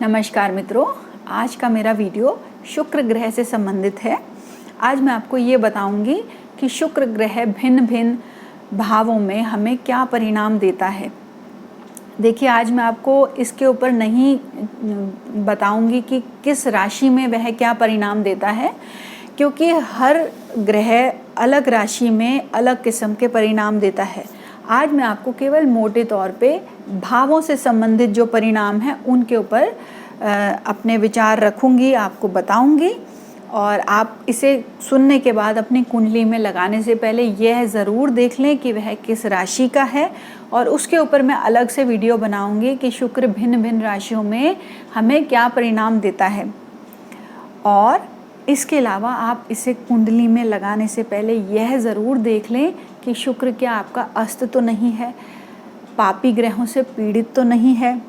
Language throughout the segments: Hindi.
नमस्कार मित्रों, आज का मेरा वीडियो शुक्र ग्रह से संबंधित है। आज मैं आपको ये बताऊंगी कि शुक्र ग्रह भिन्न भिन्न भावों में हमें क्या परिणाम देता है। देखिए, आज मैं आपको इसके ऊपर नहीं बताऊंगी कि किस राशि में वह क्या परिणाम देता है, क्योंकि हर ग्रह अलग राशि में अलग किस्म के परिणाम देता है। आज मैं आपको केवल मोटे तौर पे भावों से संबंधित जो परिणाम हैं उनके ऊपर अपने विचार रखूंगी, आपको बताऊंगी। और आप इसे सुनने के बाद अपनी कुंडली में लगाने से पहले यह ज़रूर देख लें कि वह किस राशि का है, और उसके ऊपर मैं अलग से वीडियो बनाऊंगी कि शुक्र भिन्न भिन्न राशियों में हमें क्या परिणाम देता है। और इसके अलावा आप इसे कुंडली में लगाने से पहले यह ज़रूर देख लें कि शुक्र क्या आपका अस्त तो नहीं है, पापी ग्रहों से पीड़ित तो नहीं है,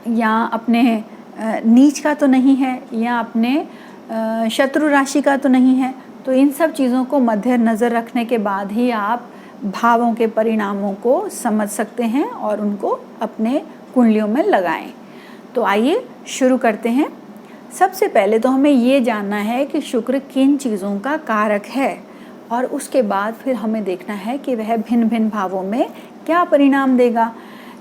या अपने नीच का तो नहीं है, या अपने शत्रु राशि का तो नहीं है। तो इन सब चीज़ों को मद्देनज़र रखने के बाद ही आप भावों के परिणामों को समझ सकते हैं और उनको अपने कुंडलियों में लगाएं। तो आइए शुरू करते हैं। सबसे पहले तो हमें ये जानना है कि शुक्र किन चीज़ों का कारक है, और उसके बाद फिर हमें देखना है कि वह भिन्न भिन्न भावों में क्या परिणाम देगा।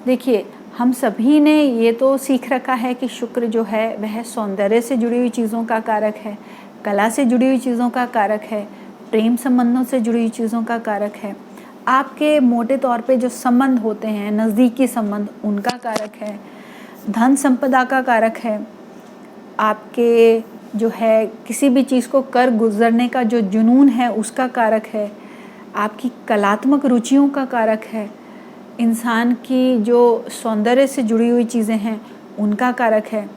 देखिए, हम सभी ने ये तो सीख रखा है कि शुक्र जो है वह सौंदर्य से जुड़ी हुई चीज़ों का कारक है, कला से जुड़ी हुई चीज़ों का कारक है, प्रेम संबंधों से जुड़ी हुई चीज़ों का कारक है, आपके मोटे तौर पे जो संबंध होते हैं, नज़दीकी संबंध, उनका कारक है, धन संपदा का कारक है, आपके जो है किसी भी चीज़ को कर गुजरने का जो जुनून है उसका कारक है, आपकी कलात्मक रुचियों का कारक है, इंसान की जो सौंदर्य से जुड़ी हुई चीज़ें हैं उनका कारक है,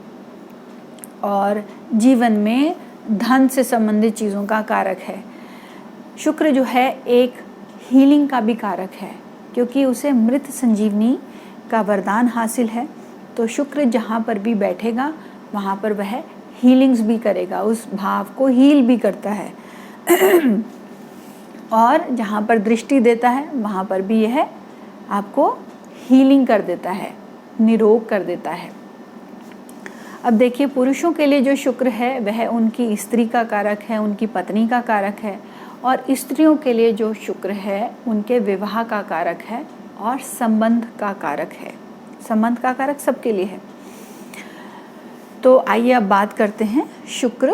और जीवन में धन से संबंधित चीज़ों का कारक है। शुक्र जो है एक हीलिंग का भी कारक है, क्योंकि उसे मृत संजीवनी का वरदान हासिल है। तो शुक्र जहाँ पर भी बैठेगा वहाँ पर वह हीलिंग्स भी करेगा, उस भाव को हील भी करता है। और जहाँ पर दृष्टि देता है वहाँ पर भी यह आपको हीलिंग कर देता है, निरोग कर देता है। अब देखिए, पुरुषों के लिए जो शुक्र है वह उनकी स्त्री का कारक है, उनकी पत्नी का कारक है, और स्त्रियों के लिए जो शुक्र है उनके विवाह का कारक है और संबंध का कारक है। संबंध का कारक सबके लिए है। तो आइए अब बात करते हैं शुक्र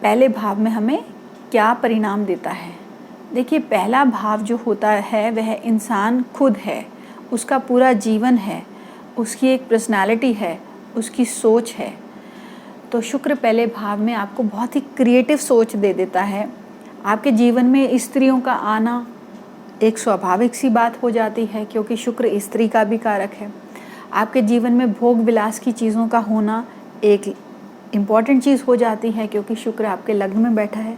पहले भाव में हमें क्या परिणाम देता है। देखिए, पहला भाव जो होता है वह इंसान खुद है, उसका पूरा जीवन है, उसकी एक पर्सनालिटी है, उसकी सोच है। तो शुक्र पहले भाव में आपको बहुत ही क्रिएटिव सोच दे देता है। आपके जीवन में स्त्रियों का आना एक स्वाभाविक सी बात हो जाती है, क्योंकि शुक्र स्त्री का भी कारक है। आपके जीवन में भोग विलास की चीज़ों का होना एक इम्पॉर्टेंट चीज़ हो जाती है, क्योंकि शुक्र आपके लग्न में बैठा है।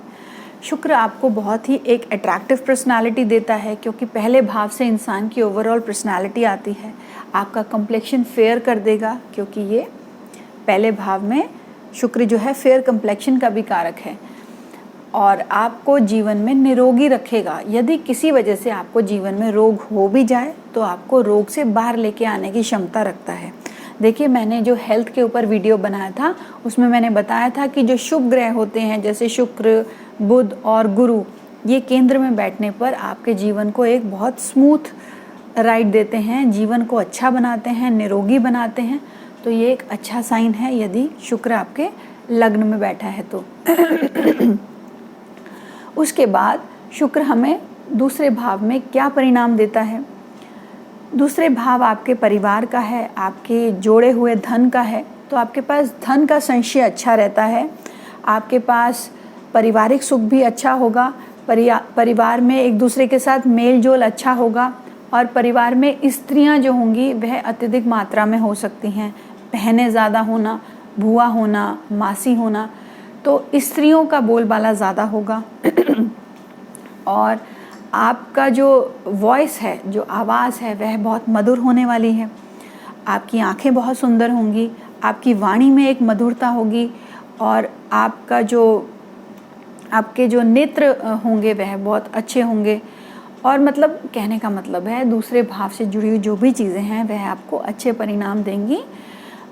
शुक्र आपको बहुत ही एक अट्रैक्टिव पर्सनालिटी देता है, क्योंकि पहले भाव से इंसान की ओवरऑल पर्सनालिटी आती है। आपका कम्प्लेक्शन फेयर कर देगा, क्योंकि ये पहले भाव में शुक्र जो है फेयर कम्प्लेक्शन का भी कारक है, और आपको जीवन में निरोगी रखेगा। यदि किसी वजह से आपको जीवन में रोग हो भी जाए तो आपको रोग से बाहर लेके आने की क्षमता रखता है। देखिए, मैंने जो हेल्थ के ऊपर वीडियो बनाया था उसमें मैंने बताया था कि जो शुभ ग्रह होते हैं जैसे शुक्र, बुध और गुरु, ये केंद्र में बैठने पर आपके जीवन को एक बहुत स्मूथ राइड देते हैं, जीवन को अच्छा बनाते हैं, निरोगी बनाते हैं। तो ये एक अच्छा साइन है यदि शुक्र आपके लग्न में बैठा है तो। उसके बाद शुक्र हमें दूसरे भाव में क्या परिणाम देता है। दूसरे भाव आपके परिवार का है, आपके जोड़े हुए धन का है। तो आपके पास धन का संचय अच्छा रहता है, आपके पास पारिवारिक सुख भी अच्छा होगा, परिवार में एक दूसरे के साथ मेल जोल अच्छा होगा, और परिवार में स्त्रियां जो होंगी वह अत्यधिक मात्रा में हो सकती हैं। बहनें ज़्यादा होना, बुआ होना, मासी होना, तो स्त्रियों का बोलबाला ज़्यादा होगा। और आपका जो वॉइस है, जो आवाज़ है, वह बहुत मधुर होने वाली है। आपकी आंखें बहुत सुंदर होंगी, आपकी वाणी में एक मधुरता होगी, और आपके जो नेत्र होंगे वह बहुत अच्छे होंगे। और मतलब कहने का मतलब है दूसरे भाव से जुड़ी हुई जो भी चीज़ें हैं वह आपको अच्छे परिणाम देंगी।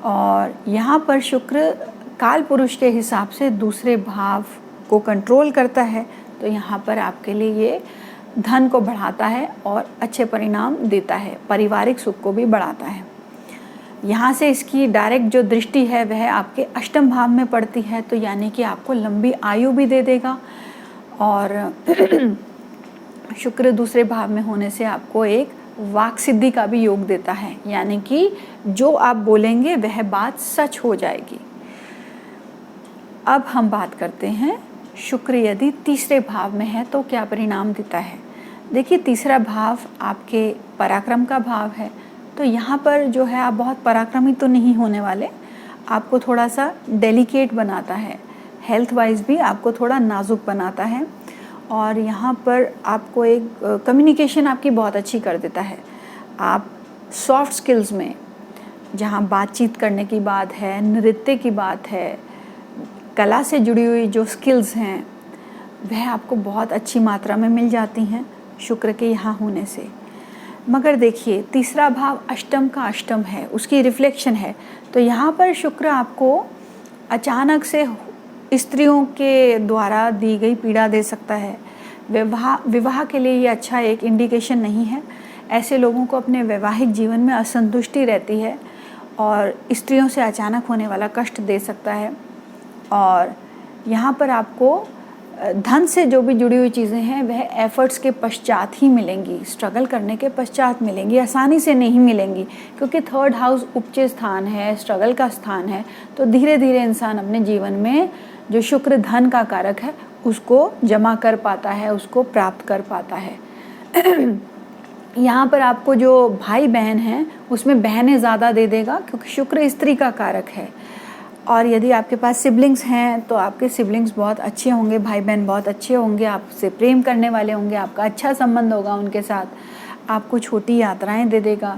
और यहाँ पर शुक्र काल पुरुष के हिसाब से दूसरे भाव को कंट्रोल करता है, तो यहाँ पर आपके लिए ये धन को बढ़ाता है और अच्छे परिणाम देता है, पारिवारिक सुख को भी बढ़ाता है। यहाँ से इसकी डायरेक्ट जो दृष्टि है वह आपके अष्टम भाव में पड़ती है, तो यानी कि आपको लंबी आयु भी दे देगा। और शुक्र दूसरे भाव में होने से आपको एक वाक सिद्धि का भी योग देता है, यानी कि जो आप बोलेंगे वह बात सच हो जाएगी। अब हम बात करते हैं शुक्र यदि तीसरे भाव में है तो क्या परिणाम देता है। देखिए, तीसरा भाव आपके पराक्रम का भाव है, तो यहाँ पर जो है आप बहुत पराक्रमी तो नहीं होने वाले, आपको थोड़ा सा डेलिकेट बनाता है, हेल्थ वाइज भी आपको थोड़ा नाजुक बनाता है। और यहाँ पर आपको एक कम्युनिकेशन आपकी बहुत अच्छी कर देता है। आप सॉफ्ट स्किल्स में, जहाँ बातचीत करने की बात है, नृत्य की बात है, कला से जुड़ी हुई जो स्किल्स हैं वह आपको बहुत अच्छी मात्रा में मिल जाती हैं शुक्र के यहाँ होने से। मगर देखिए, तीसरा भाव अष्टम का अष्टम है, उसकी रिफ्लेक्शन है, तो यहाँ पर शुक्र आपको अचानक से स्त्रियों के द्वारा दी गई पीड़ा दे सकता है। विवाह के लिए ये अच्छा एक इंडिकेशन नहीं है। ऐसे लोगों को अपने वैवाहिक जीवन में असंतुष्टि रहती है और स्त्रियों से अचानक होने वाला कष्ट दे सकता है। और यहाँ पर आपको धन से जो भी जुड़ी हुई चीज़ें हैं वह एफर्ट्स के पश्चात ही मिलेंगी, स्ट्रगल करने के पश्चात मिलेंगी, आसानी से नहीं मिलेंगी, क्योंकि थर्ड हाउस उपज स्थान है, स्ट्रगल का स्थान है। तो धीरे धीरे इंसान अपने जीवन में जो शुक्र धन का कारक है उसको जमा कर पाता है, उसको प्राप्त कर पाता है। यहाँ पर आपको जो भाई बहन हैं उसमें बहनें ज़्यादा दे देगा, क्योंकि शुक्र स्त्री का कारक है। और यदि आपके पास सिबलिंग्स हैं तो आपके सिबलिंग्स बहुत अच्छे होंगे, भाई बहन बहुत अच्छे होंगे, आपसे प्रेम करने वाले होंगे, आपका अच्छा संबंध होगा उनके साथ। आपको छोटी यात्राएं दे देगा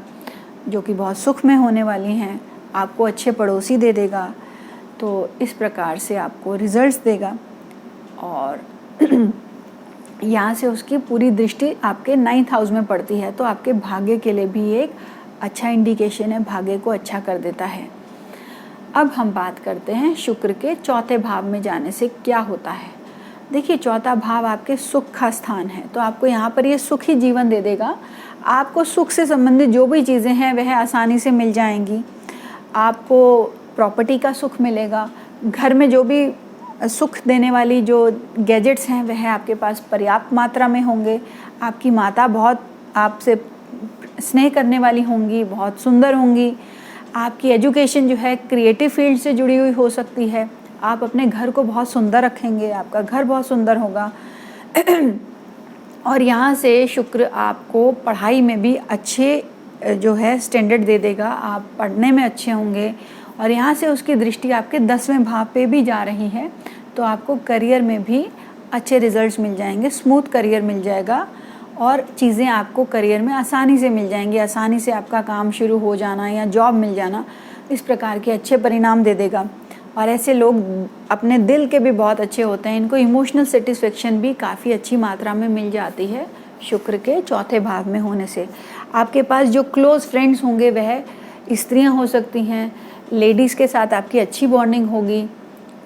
जो कि बहुत सुख में होने वाली हैं, आपको अच्छे पड़ोसी दे देगा, तो इस प्रकार से आपको रिजल्ट्स देगा। और यहाँ से उसकी पूरी दृष्टि आपके 9th हाउस में पड़ती है, तो आपके भाग्य के लिए भी एक अच्छा इंडिकेशन है, भाग्य को अच्छा कर देता है। अब हम बात करते हैं शुक्र के चौथे भाव में जाने से क्या होता है। देखिए, चौथा भाव आपके सुख का स्थान है, तो आपको यहाँ पर ये सुखी जीवन दे देगा। आपको सुख से संबंधित जो भी चीज़ें हैं वह आसानी से मिल जाएंगी। आपको प्रॉपर्टी का सुख मिलेगा, घर में जो भी सुख देने वाली जो गैजेट्स हैं वह आपके पास पर्याप्त मात्रा में होंगे। आपकी माता बहुत आपसे स्नेह करने वाली होंगी, बहुत सुंदर होंगी। आपकी एजुकेशन जो है क्रिएटिव फील्ड से जुड़ी हुई हो सकती है। आप अपने घर को बहुत सुंदर रखेंगे, आपका घर बहुत सुंदर होगा। और यहाँ से शुक्र आपको पढ़ाई में भी अच्छे जो है स्टैंडर्ड दे देगा, आप पढ़ने में अच्छे होंगे। और यहाँ से उसकी दृष्टि आपके 10वें भाव पे भी जा रही है, तो आपको करियर में भी अच्छे रिजल्ट्स मिल जाएंगे, स्मूथ करियर मिल जाएगा और चीज़ें आपको करियर में आसानी से मिल जाएंगी। आसानी से आपका काम शुरू हो जाना या जॉब मिल जाना, इस प्रकार के अच्छे परिणाम दे देगा। और ऐसे लोग अपने दिल के भी बहुत अच्छे होते हैं, इनको इमोशनल सेटिस्फेक्शन भी काफ़ी अच्छी मात्रा में मिल जाती है शुक्र के चौथे भाव में होने से। आपके पास जो क्लोज़ फ्रेंड्स होंगे वह स्त्रियां हो सकती हैं, लेडीज़ के साथ आपकी अच्छी बॉन्डिंग होगी,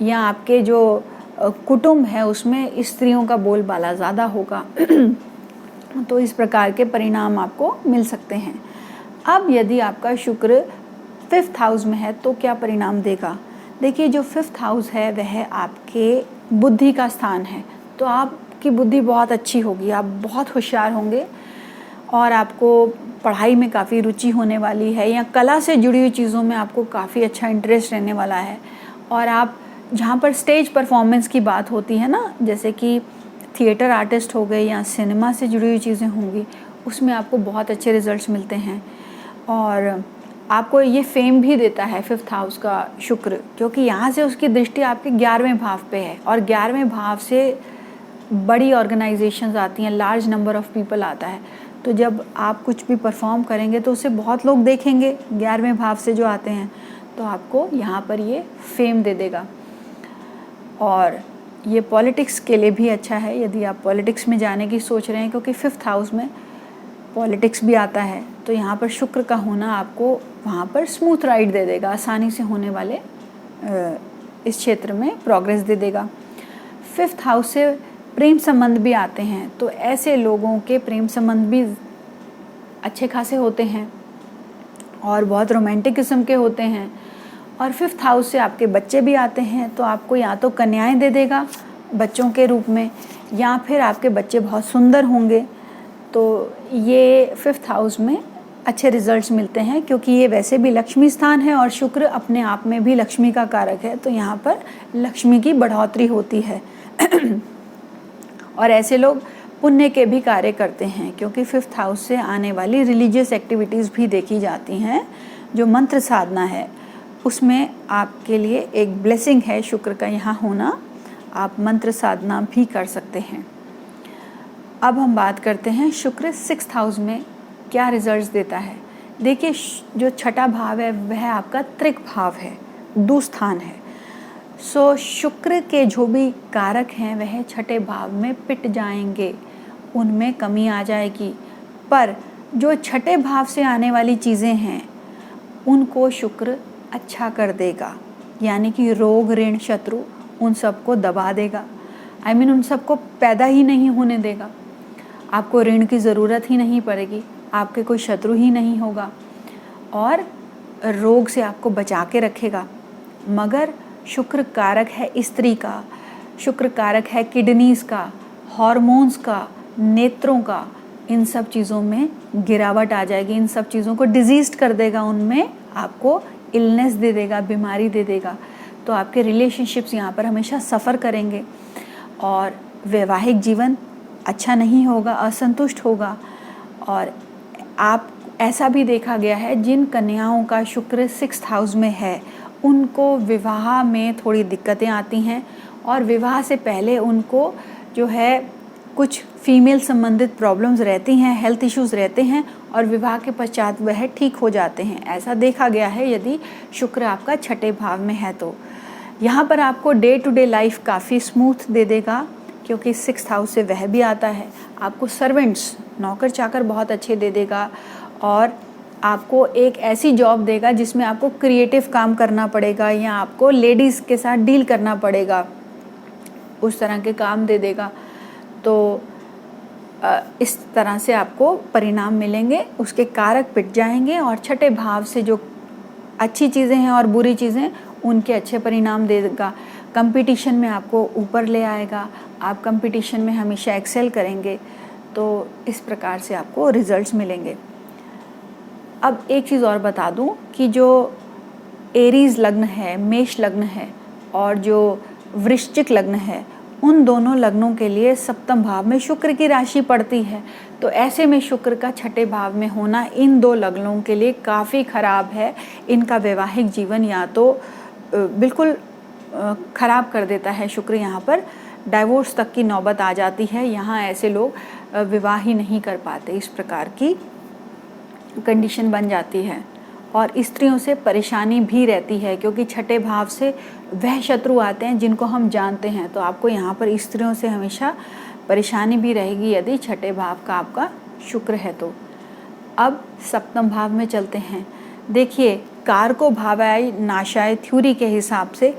या आपके जो कुटुंब है उसमें स्त्रियों का बोलबाला ज़्यादा होगा। तो इस प्रकार के परिणाम आपको मिल सकते हैं। अब यदि आपका शुक्र 5th हाउस में है तो क्या परिणाम देगा। देखिए, जो 5th हाउस है वह आपके बुद्धि का स्थान है, तो आपकी बुद्धि बहुत अच्छी होगी, आप बहुत होशियार होंगे और आपको पढ़ाई में काफ़ी रुचि होने वाली है, या कला से जुड़ी हुई चीज़ों में आपको काफ़ी अच्छा इंटरेस्ट रहने वाला है। और आप जहाँ पर स्टेज परफॉर्मेंस की बात होती है ना, जैसे कि थिएटर आर्टिस्ट हो गए या सिनेमा से जुड़ी हुई चीज़ें होंगी, उसमें आपको बहुत अच्छे रिजल्ट्स मिलते हैं। और आपको ये फेम भी देता है 5th हाउस का शुक्र, क्योंकि यहाँ से उसकी दृष्टि आपके 11वें भाव पे है, और 11वें भाव से बड़ी ऑर्गेनाइजेशंस आती हैं, लार्ज नंबर ऑफ पीपल आता है। तो जब आप कुछ भी परफॉर्म करेंगे तो उसे बहुत लोग देखेंगे, 11वें भाव से जो आते हैं, तो आपको यहाँ पर ये फेम दे देगा। और ये पॉलिटिक्स के लिए भी अच्छा है, यदि आप पॉलिटिक्स में जाने की सोच रहे हैं, क्योंकि 5th हाउस में पॉलिटिक्स भी आता है, तो यहाँ पर शुक्र का होना आपको वहाँ पर स्मूथ राइड दे देगा, आसानी से होने वाले इस क्षेत्र में प्रोग्रेस दे देगा। 5th हाउस से प्रेम संबंध भी आते हैं, तो ऐसे लोगों के प्रेम संबंध भी अच्छे खासे होते हैं और बहुत रोमांटिक किस्म के होते हैं। और 5th हाउस से आपके बच्चे भी आते हैं, तो आपको या तो कन्याएं दे देगा बच्चों के रूप में, या फिर आपके बच्चे बहुत सुंदर होंगे। तो ये 5th हाउस में अच्छे रिजल्ट्स मिलते हैं, क्योंकि ये वैसे भी लक्ष्मी स्थान है और शुक्र अपने आप में भी लक्ष्मी का कारक है, तो यहाँ पर लक्ष्मी की बढ़ोतरी होती है। और ऐसे लोग पुण्य के भी कार्य करते हैं, क्योंकि 5th हाउस से आने वाली रिलीजियस एक्टिविटीज़ भी देखी जाती हैं। जो मंत्र साधना है उसमें आपके लिए एक ब्लेसिंग है शुक्र का यहाँ होना, आप मंत्र साधना भी कर सकते हैं। अब हम बात करते हैं शुक्र 6th हाउस में क्या रिजल्ट्स देता है। देखिए, जो छठा भाव है वह आपका त्रिक भाव है, दुस्थान है। सो शुक्र के जो भी कारक हैं वह छठे भाव में पिट जाएंगे, उनमें कमी आ जाएगी। पर जो छठे भाव से आने वाली चीज़ें हैं उनको शुक्र अच्छा कर देगा, यानी कि रोग, ऋण, शत्रु उन सबको दबा देगा। उन सबको पैदा ही नहीं होने देगा। आपको ऋण की ज़रूरत ही नहीं पड़ेगी, आपके कोई शत्रु ही नहीं होगा, और रोग से आपको बचा के रखेगा। मगर शुक्र कारक है स्त्री का, शुक्र कारक है किडनीज़ का, हॉर्मोन्स का, नेत्रों का, इन सब चीज़ों में गिरावट आ जाएगी। इन सब चीज़ों को डिजीज़ कर देगा, उनमें आपको इलनेस दे देगा, बीमारी दे देगा। तो आपके रिलेशनशिप्स यहाँ पर हमेशा सफ़र करेंगे और वैवाहिक जीवन अच्छा नहीं होगा, असंतुष्ट होगा। और आप ऐसा भी देखा गया है जिन कन्याओं का शुक्र 6th हाउस में है उनको विवाह में थोड़ी दिक्कतें आती हैं, और विवाह से पहले उनको जो है कुछ फीमेल संबंधित प्रॉब्लम्स रहती हैं, हेल्थ इश्यूज़ रहते हैं, और विवाह के पश्चात वह ठीक हो जाते हैं। ऐसा देखा गया है यदि शुक्र आपका छठे भाव में है तो। यहाँ पर आपको डे टू डे लाइफ काफ़ी स्मूथ दे देगा, क्योंकि 6th हाउस से वह भी आता है। आपको सर्वेंट्स, नौकर चाकर बहुत अच्छे दे देगा, और आपको एक ऐसी जॉब देगा जिसमें आपको क्रिएटिव काम करना पड़ेगा, या आपको लेडीज़ के साथ डील करना पड़ेगा, उस तरह के काम दे देगा। तो इस तरह से आपको परिणाम मिलेंगे, उसके कारक पिट जाएंगे, और छठे भाव से जो अच्छी चीज़ें हैं और बुरी चीज़ें उनके अच्छे परिणाम देगा। कंपटीशन में आपको ऊपर ले आएगा, आप कंपटीशन में हमेशा एक्सेल करेंगे। तो इस प्रकार से आपको रिजल्ट्स मिलेंगे। अब एक चीज़ और बता दूं कि जो एरीज लग्न है, मेष लग्न है, और जो वृश्चिक लग्न है, उन दोनों लग्नों के लिए सप्तम भाव में शुक्र की राशि पड़ती है। तो ऐसे में शुक्र का छठे भाव में होना इन दो लग्नों के लिए काफ़ी ख़राब है। इनका वैवाहिक जीवन या तो बिल्कुल ख़राब कर देता है शुक्र, यहाँ पर डाइवोर्स तक की नौबत आ जाती है। यहाँ ऐसे लोग विवाह ही नहीं कर पाते, इस प्रकार की कंडीशन बन जाती है। और स्त्रियों से परेशानी भी रहती है, क्योंकि छठे भाव से वह शत्रु आते हैं जिनको हम जानते हैं। तो आपको यहाँ पर स्त्रियों से हमेशा परेशानी भी रहेगी यदि छठे भाव का आपका शुक्र है तो। अब सप्तम भाव में चलते हैं। देखिए, कारको भावाय नाशाय थ्योरी के हिसाब से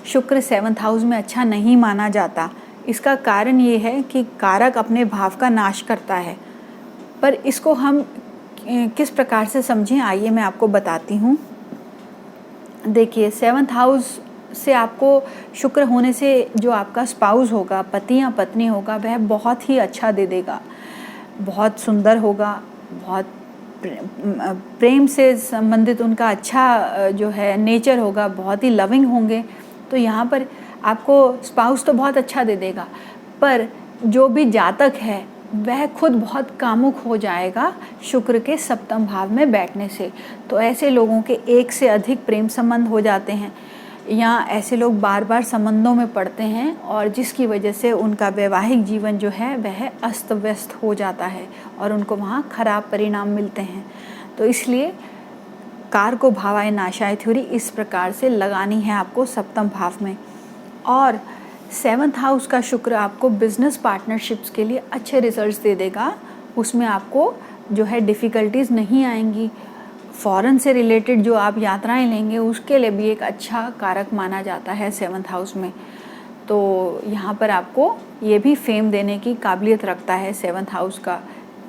शुक्र 7th हाउस में अच्छा नहीं माना जाता। इसका कारण ये है कि कारक अपने भाव का नाश करता है। पर इसको हम किस प्रकार से समझें, आइए मैं आपको बताती हूँ। देखिए, 7th हाउस से आपको शुक्र होने से जो आपका स्पाउस होगा, पति या पत्नी होगा, वह बहुत ही अच्छा दे देगा, बहुत सुंदर होगा, बहुत प्रेम से संबंधित उनका अच्छा जो है नेचर होगा, बहुत ही लविंग होंगे। तो यहाँ पर आपको स्पाउस तो बहुत अच्छा दे देगा, पर जो भी जातक है वह खुद बहुत कामुक हो जाएगा शुक्र के सप्तम भाव में बैठने से। तो ऐसे लोगों के एक से अधिक प्रेम संबंध हो जाते हैं, या ऐसे लोग बार बार संबंधों में पड़ते हैं, और जिसकी वजह से उनका वैवाहिक जीवन जो है वह अस्त व्यस्त हो जाता है और उनको वहाँ खराब परिणाम मिलते हैं। तो इसलिए कारको भावाय नाशाय थ्योरी इस प्रकार से लगानी है आपको सप्तम भाव में। और 7th हाउस का शुक्र आपको बिजनेस पार्टनरशिप्स के लिए अच्छे रिजल्ट्स दे देगा। उसमें आपको जो है डिफ़िकल्टीज़ नहीं आएंगी। फॉरेन से रिलेटेड जो आप यात्राएं लेंगे उसके लिए भी एक अच्छा कारक माना जाता है 7th हाउस में। तो यहाँ पर आपको ये भी फेम देने की काबिलियत रखता है 7th हाउस का,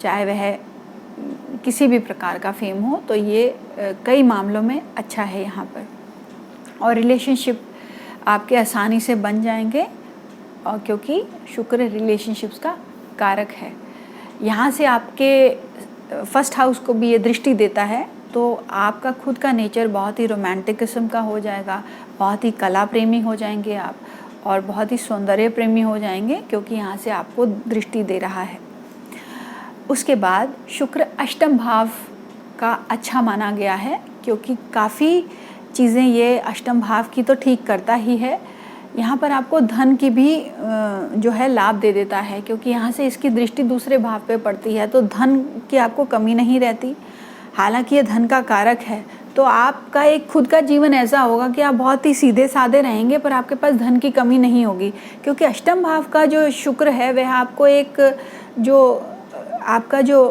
चाहे वह किसी भी प्रकार का फेम हो, तो ये कई मामलों में अच्छा है यहाँ पर। और रिलेशनशिप आपके आसानी से बन जाएंगे, और क्योंकि शुक्र रिलेशनशिप्स का कारक है। यहाँ से आपके फर्स्ट हाउस को भी ये दृष्टि देता है, तो आपका खुद का नेचर बहुत ही रोमांटिक किस्म का हो जाएगा, बहुत ही कला प्रेमी हो जाएंगे आप, और बहुत ही सौंदर्य प्रेमी हो जाएंगे, क्योंकि यहाँ से आपको दृष्टि दे रहा है। उसके बाद शुक्र अष्टम भाव का अच्छा माना गया है, क्योंकि काफ़ी चीज़ें ये अष्टम भाव की तो ठीक करता ही है। यहाँ पर आपको धन की भी जो है लाभ दे देता है, क्योंकि यहाँ से इसकी दृष्टि दूसरे भाव पे पड़ती है, तो धन की आपको कमी नहीं रहती। हालांकि ये धन का कारक है, तो आपका एक खुद का जीवन ऐसा होगा कि आप बहुत ही सीधे साधे रहेंगे, पर आपके पास धन की कमी नहीं होगी, क्योंकि अष्टम भाव का जो शुक्र है वह आपको एक जो आपका जो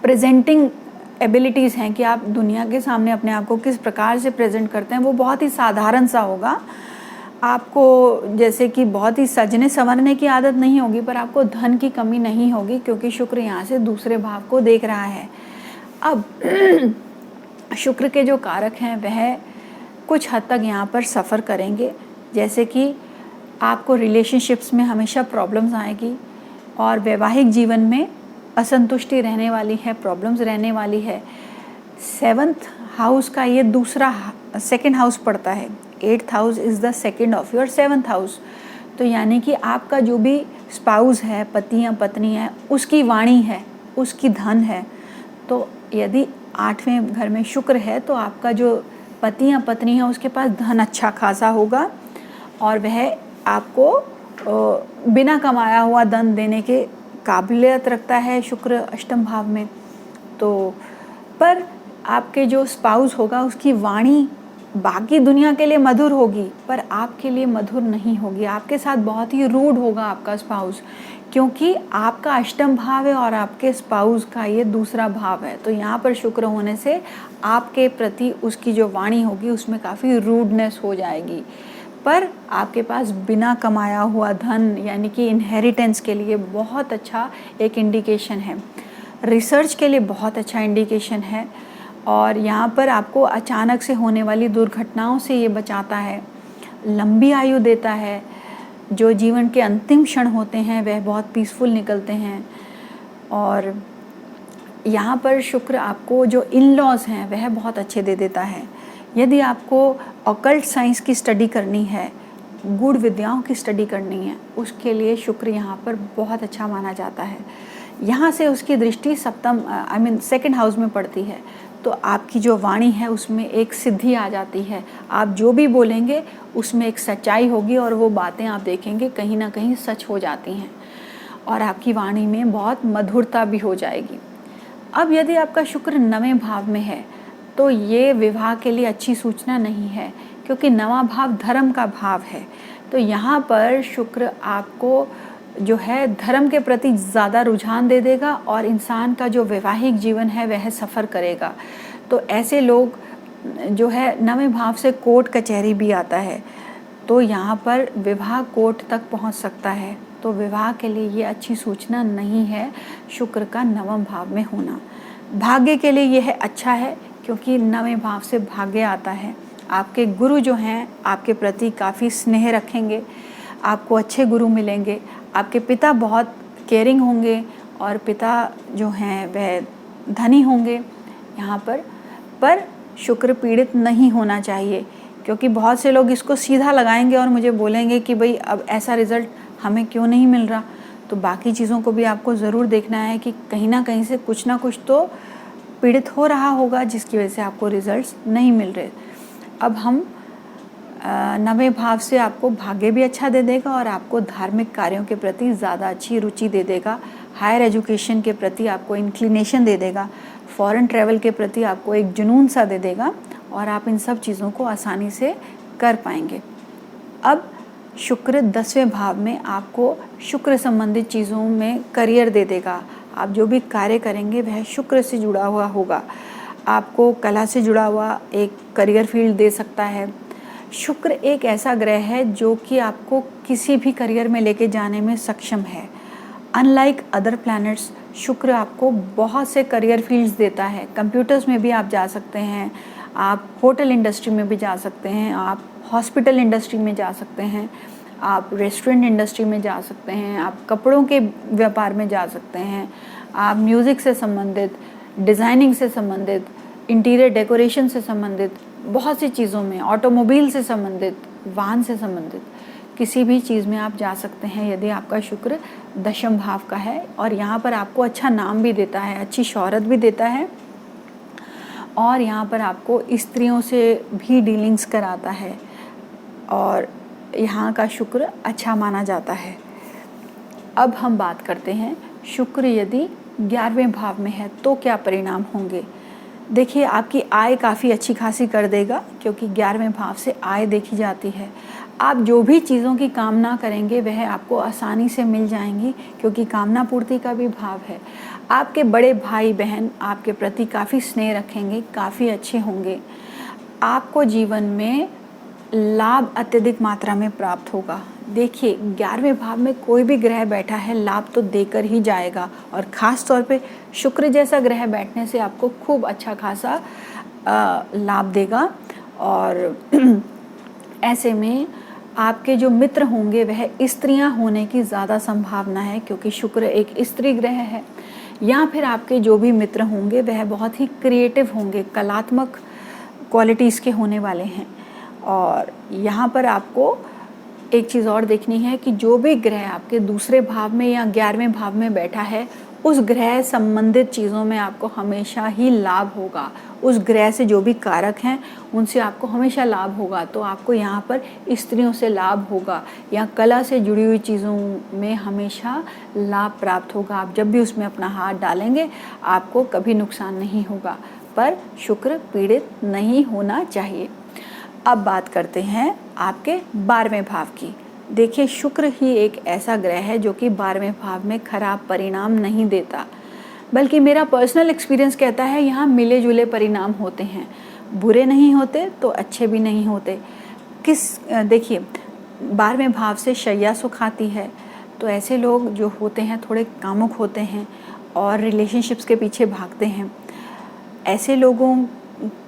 प्रेजेंटिंग एबिलिटीज़ हैं कि आप दुनिया के सामने अपने आप को किस प्रकार से प्रेजेंट करते हैं, वो बहुत ही साधारण सा होगा। आपको जैसे कि बहुत ही सजने संवरने की आदत नहीं होगी, पर आपको धन की कमी नहीं होगी, क्योंकि शुक्र यहाँ से दूसरे भाव को देख रहा है। अब शुक्र के जो कारक हैं वह कुछ हद तक यहाँ पर सफ़र करेंगे, जैसे कि आपको रिलेशनशिप्स में हमेशा प्रॉब्लम्स आएगी, और वैवाहिक जीवन में असंतुष्टि रहने वाली है, प्रॉब्लम्स रहने वाली है। 7th हाउस का ये दूसरा सेकंड हाउस पड़ता है। 8th house is the second of your 7th house. तो यानी कि आपका जो भी स्पाउस है, पति या पत्नी है, उसकी वाणी है, उसकी धन है। तो यदि 8वें घर में शुक्र है, तो आपका जो पति या पत्नी है उसके पास धन अच्छा खासा होगा, और वह आपको बिना कमाया हुआ धन देने के काबिलियत रखता है शुक्र अष्टम भाव में। तो पर आपके जो स्पाउस होगा उसकी वाणी बाकी दुनिया के लिए मधुर होगी, पर आपके लिए मधुर नहीं होगी। आपके साथ बहुत ही रूड होगा आपका स्पाउस, क्योंकि आपका अष्टम भाव है और आपके स्पाउस का ये दूसरा भाव है। तो यहाँ पर शुक्र होने से आपके प्रति उसकी जो वाणी होगी उसमें काफ़ी रूडनेस हो जाएगी, पर आपके पास बिना कमाया हुआ धन यानी कि इनहेरिटेंस के लिए बहुत अच्छा एक इंडिकेशन है। रिसर्च के लिए बहुत अच्छा इंडिकेशन है, और यहाँ पर आपको अचानक से होने वाली दुर्घटनाओं से ये बचाता है, लंबी आयु देता है। जो जीवन के अंतिम क्षण होते हैं वह बहुत पीसफुल निकलते हैं। और यहाँ पर शुक्र आपको जो इन लॉज हैं वह बहुत अच्छे दे देता है। यदि आपको ऑकल्ट साइंस की स्टडी करनी है, गूढ़ विद्याओं की स्टडी करनी है, उसके लिए शुक्र यहाँ पर बहुत अच्छा माना जाता है। यहाँ से उसकी दृष्टि सेकंड हाउस में पड़ती है, तो आपकी जो वाणी है उसमें एक सिद्धि आ जाती है। आप जो भी बोलेंगे उसमें एक सच्चाई होगी, और वो बातें आप देखेंगे कहीं ना कहीं सच हो जाती हैं, और आपकी वाणी में बहुत मधुरता भी हो जाएगी। अब यदि आपका शुक्र 9वें भाव में है, तो ये विवाह के लिए अच्छी सूचना नहीं है, क्योंकि 9वां भाव धर्म का भाव है। तो यहाँ पर शुक्र आपको जो है धर्म के प्रति ज़्यादा रुझान दे देगा, और इंसान का जो वैवाहिक जीवन है वह सफ़र करेगा। तो ऐसे लोग जो है 9वें भाव से कोर्ट कचहरी भी आता है, तो यहाँ पर विवाह कोर्ट तक पहुँच सकता है। तो विवाह के लिए ये अच्छी सूचना नहीं है शुक्र का 9वें भाव में होना। भाग्य के लिए यह अच्छा है, क्योंकि 9वें भाव से भाग्य आता है। आपके गुरु जो हैं आपके प्रति काफ़ी स्नेह रखेंगे, आपको अच्छे गुरु मिलेंगे। आपके पिता बहुत केयरिंग होंगे, और पिता जो हैं वह धनी होंगे यहाँ पर शुक्र पीड़ित नहीं होना चाहिए, क्योंकि बहुत से लोग इसको सीधा लगाएंगे और मुझे बोलेंगे कि भाई अब ऐसा रिज़ल्ट हमें क्यों नहीं मिल रहा। तो बाकी चीज़ों को भी आपको ज़रूर देखना है कि कहीं ना कहीं से कुछ ना कुछ तो पीड़ित हो रहा होगा, जिसकी वजह से आपको रिजल्ट्स नहीं मिल रहे। अब हम 9वें भाव से आपको भाग्य भी अच्छा दे देगा, और आपको धार्मिक कार्यों के प्रति ज़्यादा अच्छी रुचि दे देगा। हायर एजुकेशन के प्रति आपको इंक्लिनेशन दे देगा। फॉरेन ट्रैवल के प्रति आपको एक जुनून सा दे देगा, और आप इन सब चीज़ों को आसानी से कर पाएंगे। अब शुक्र 10वें भाव में आपको शुक्र संबंधित चीज़ों में करियर दे देगा, आप जो भी कार्य करेंगे वह शुक्र से जुड़ा हुआ होगा। आपको कला से जुड़ा हुआ एक करियर फील्ड दे सकता है। शुक्र एक ऐसा ग्रह है जो कि आपको किसी भी करियर में लेके जाने में सक्षम है। अनलाइक अदर प्लैनेट्स, शुक्र आपको बहुत से करियर फील्ड्स देता है। कंप्यूटर्स में भी आप जा सकते हैं, आप होटल इंडस्ट्री में भी जा सकते हैं, आप हॉस्पिटल इंडस्ट्री में जा सकते हैं, आप रेस्टोरेंट इंडस्ट्री में जा सकते हैं, आप कपड़ों के व्यापार में जा सकते हैं, आप म्यूज़िक से संबंधित, डिज़ाइनिंग से संबंधित, इंटीरियर डेकोरेशन से संबंधित, बहुत सी चीज़ों में, ऑटोमोबाइल से संबंधित, वाहन से संबंधित किसी भी चीज़ में आप जा सकते हैं यदि आपका शुक्र दशम भाव का है। और यहाँ पर आपको अच्छा नाम भी देता है, अच्छी शोहरत भी देता है, और यहाँ पर आपको स्त्रियों से भी डीलिंग्स कराता है, और यहाँ का शुक्र अच्छा माना जाता है। अब हम बात करते हैं शुक्र यदि 11वें भाव में है तो क्या परिणाम होंगे। देखिए, आपकी आय काफ़ी अच्छी खासी कर देगा, क्योंकि 11वें भाव से आय देखी जाती है। आप जो भी चीज़ों की कामना करेंगे वह आपको आसानी से मिल जाएंगी, क्योंकि कामना पूर्ति का भी भाव है। आपके बड़े भाई बहन आपके प्रति काफ़ी स्नेह रखेंगे, काफ़ी अच्छे होंगे। आपको जीवन में लाभ अत्यधिक मात्रा में प्राप्त होगा। देखिए, 11वें भाव में कोई भी ग्रह बैठा है लाभ तो देकर ही जाएगा, और ख़ास तौर पे शुक्र जैसा ग्रह बैठने से आपको खूब अच्छा खासा लाभ देगा। और ऐसे में आपके जो मित्र होंगे वह स्त्रियां होने की ज़्यादा संभावना है, क्योंकि शुक्र एक स्त्री ग्रह है। या फिर आपके जो भी मित्र होंगे वह बहुत ही क्रिएटिव होंगे, कलात्मक क्वालिटीज़ के होने वाले हैं। और यहाँ पर आपको एक चीज़ और देखनी है कि जो भी ग्रह आपके दूसरे भाव में या 11वें भाव में बैठा है, उस ग्रह संबंधित चीज़ों में आपको हमेशा ही लाभ होगा। उस ग्रह से जो भी कारक हैं उनसे आपको हमेशा लाभ होगा। तो आपको यहाँ पर स्त्रियों से लाभ होगा, या कला से जुड़ी हुई चीज़ों में हमेशा लाभ प्राप्त होगा। आप जब भी उसमें अपना हाथ डालेंगे आपको कभी नुकसान नहीं होगा, पर शुक्र पीड़ित नहीं होना चाहिए। अब बात करते हैं आपके 12वें भाव की। देखिए, शुक्र ही एक ऐसा ग्रह है जो कि 12वें भाव में खराब परिणाम नहीं देता, बल्कि मेरा पर्सनल एक्सपीरियंस कहता है यहाँ मिले जुले परिणाम होते हैं। बुरे नहीं होते तो अच्छे भी नहीं होते। देखिए, 12वें भाव से शय्या सुख आती है, तो ऐसे लोग जो होते हैं थोड़े कामुक होते हैं और रिलेशनशिप्स के पीछे भागते हैं। ऐसे लोगों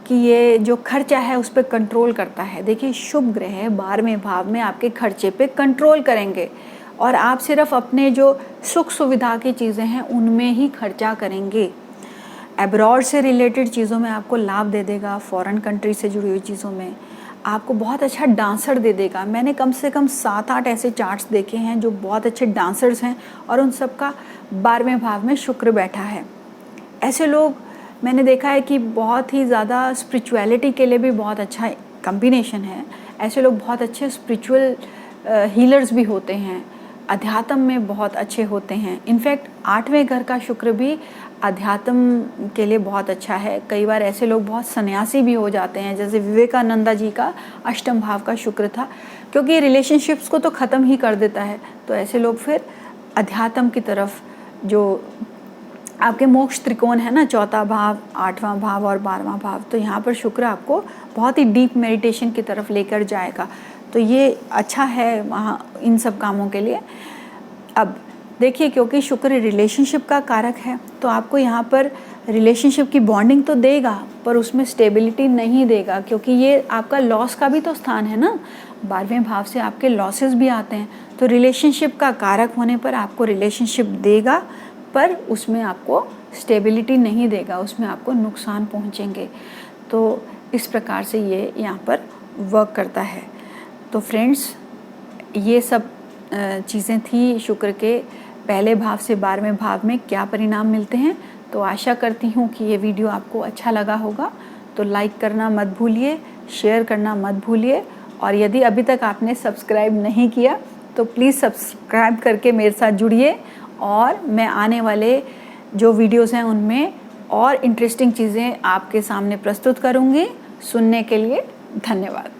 कि ये जो खर्चा है उस पर कंट्रोल करता है। देखिए, शुभ ग्रह 12वें भाव में आपके खर्चे पे कंट्रोल करेंगे, और आप सिर्फ अपने जो सुख सुविधा की चीज़ें हैं उनमें ही खर्चा करेंगे। एब्रॉड से रिलेटेड चीज़ों में आपको लाभ दे देगा, फॉरेन कंट्री से जुड़ी हुई चीज़ों में आपको बहुत अच्छा डांसर दे देगा। मैंने कम से कम 7-8 ऐसे चार्ट्स देखे हैं जो बहुत अच्छे डांसर्स हैं, और उन सब का 12वें भाव में शुक्र बैठा है। ऐसे लोग मैंने देखा है कि बहुत ही ज़्यादा स्पिरिचुअलिटी के लिए भी बहुत अच्छा कॉम्बिनेशन है। ऐसे लोग बहुत अच्छे स्पिरिचुअल हीलर्स भी होते हैं, अध्यात्म में बहुत अच्छे होते हैं। इनफैक्ट 8वें घर का शुक्र भी अध्यात्म के लिए बहुत अच्छा है। कई बार ऐसे लोग बहुत सन्यासी भी हो जाते हैं, जैसे विवेकानंदा जी का 8म भाव का शुक्र था, क्योंकि रिलेशनशिप्स को तो ख़त्म ही कर देता है। तो ऐसे लोग फिर अध्यात्म की तरफ, जो आपके मोक्ष त्रिकोण है ना, 4था भाव, 8वां भाव और 12वां भाव, तो यहाँ पर शुक्र आपको बहुत ही डीप मेडिटेशन की तरफ लेकर जाएगा। तो ये अच्छा है वहाँ इन सब कामों के लिए। अब देखिए, क्योंकि शुक्र रिलेशनशिप का कारक है, तो आपको यहाँ पर रिलेशनशिप की बॉन्डिंग तो देगा, पर उसमें स्टेबिलिटी नहीं देगा, क्योंकि ये आपका लॉस का भी तो स्थान है ना। 12वें भाव से आपके लॉसेस भी आते हैं। तो रिलेशनशिप का कारक होने पर आपको रिलेशनशिप देगा, पर उसमें आपको स्टेबिलिटी नहीं देगा, उसमें आपको नुकसान पहुंचेंगे। तो इस प्रकार से ये यहाँ पर वर्क करता है। तो फ्रेंड्स, ये सब चीज़ें थी शुक्र के पहले भाव से 12वें भाव में क्या परिणाम मिलते हैं। तो आशा करती हूँ कि ये वीडियो आपको अच्छा लगा होगा। तो लाइक करना मत भूलिए, शेयर करना मत भूलिए, और यदि अभी तक आपने सब्सक्राइब नहीं किया तो प्लीज़ सब्सक्राइब करके मेरे साथ जुड़िए, और मैं आने वाले जो वीडियोस हैं उनमें और इंटरेस्टिंग चीज़ें आपके सामने प्रस्तुत करूँगी। सुनने के लिए धन्यवाद।